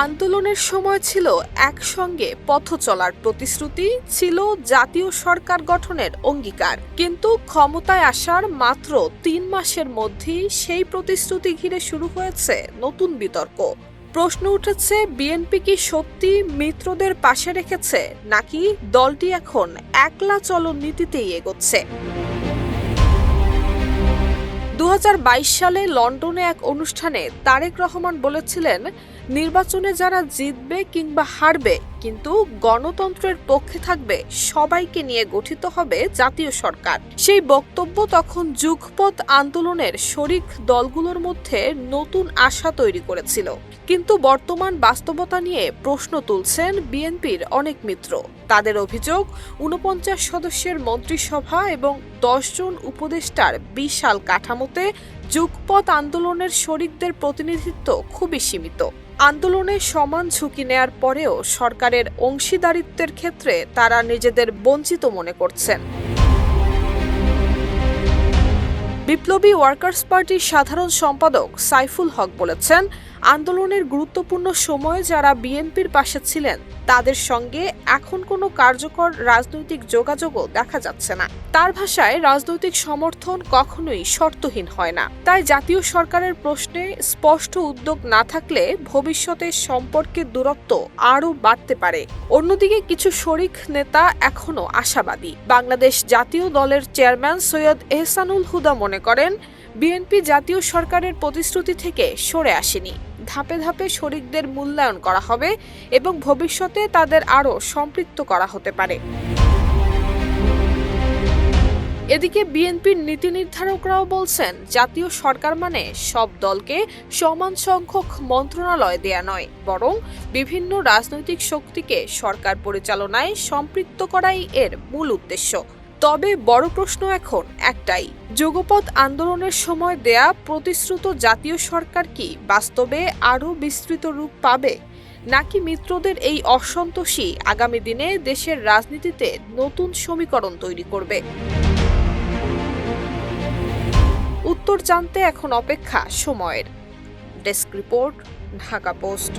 আন্দোলনের সময় ছিল একসঙ্গে পথ চলার প্রতিশ্রুতি, ছিল জাতীয় সরকার গঠনের অঙ্গীকার। কিন্তু ক্ষমতায় আসার মাত্র ৩ মাসের মধ্যেই সেই প্রতিশ্রুতি ঘিরে শুরু হয়েছে নতুন বিতর্ক। প্রশ্ন উঠেছে, বিএনপি কি সত্যি মিত্রদের পাশে রেখেছে, নাকি দলটি এখন একলা চলন নীতিতেই এগোচ্ছে? ২০২২ সালে লন্ডনে এক অনুষ্ঠানে তারেক রহমান বলেছিলেন, নির্বাচনে যারা জিতবে কিংবা হারবে, কিন্তু গণতন্ত্রের পক্ষে থাকবে সবাইকে নিয়ে গঠিত হবে জাতীয় সরকার। সেই বক্তব্য তখন যুগপৎ আন্দোলনের শরিক দলগুলোর মধ্যে নতুন আশা তৈরি করেছিল। কিন্তু বর্তমান বাস্তবতা নিয়ে প্রশ্ন তুলছেন বিএনপির অনেক মিত্র। তাদের অভিযোগ, ৪৯ সদস্যের মন্ত্রিসভা এবং ১০ জন উপদেষ্টার বিশাল কাঠামোতে যুগপৎ আন্দোলনের শরিকদের প্রতিনিধিত্ব খুবই সীমিত। আন্দোলনে সমান ঝুঁকি নেয়ার পরেও সরকারের অংশীদারিত্বের ক্ষেত্রে তারা নিজেদের বঞ্চিত মনে করছেন। বিপ্লবী ওয়ার্কার্স পার্টির সাধারণ সম্পাদক সাইফুল হক বলেছেন, আন্দোলনের গুরুত্বপূর্ণ সময়ে যারা বিএনপির পাশে ছিলেন তাদের সঙ্গে এখন কোনো কার্যকর রাজনৈতিক যোগাযোগও দেখা যাচ্ছে না। তার ভাষায়, রাজনৈতিক সমর্থন কখনোই শর্তহীন হয় না। তাই জাতীয় সরকারের প্রশ্নে স্পষ্ট উদ্যোগ না থাকলে ভবিষ্যতে সম্পর্কের দূরত্ব আরও বাড়তে পারে। অন্যদিকে কিছু শরিক নেতা এখনো আশাবাদী। বাংলাদেশ জাতীয় দলের চেয়ারম্যান সৈয়দ এহসানুল হুদা মনে করেন, বিএনপি জাতীয় সরকারের প্রতিশ্রুতি থেকে সরে আসেনি। ধাপে ধাপে শরিকদের মূল্যায়ন করা হবে এবং ভবিষ্যতে তাদের আরও সম্পৃক্ত করা হতে পারে। এদিকে বিএনপির নীতি নির্ধারকরাও বলছেন, জাতীয় সরকার মানে সব দলকে সমান সংখ্যক মন্ত্রণালয় দেয়া নয়, বরং বিভিন্ন রাজনৈতিক শক্তিকে সরকার পরিচালনায় সম্পৃক্ত করাই এর মূল উদ্দেশ্য। তবে বড় প্রশ্ন এখন একটাই, যুগপৎ আন্দোলনের সময় দেয়া প্রতিশ্রুত জাতীয় সরকার কি বাস্তবে আরও বিস্তৃত রূপ পাবে, নাকি মিত্রদের এই অসন্তোষই আগামী দিনে দেশের রাজনীতিতে নতুন সমীকরণ তৈরি করবে? উত্তর জানতে এখন অপেক্ষা সময়ের। Desk report, Dhaka post.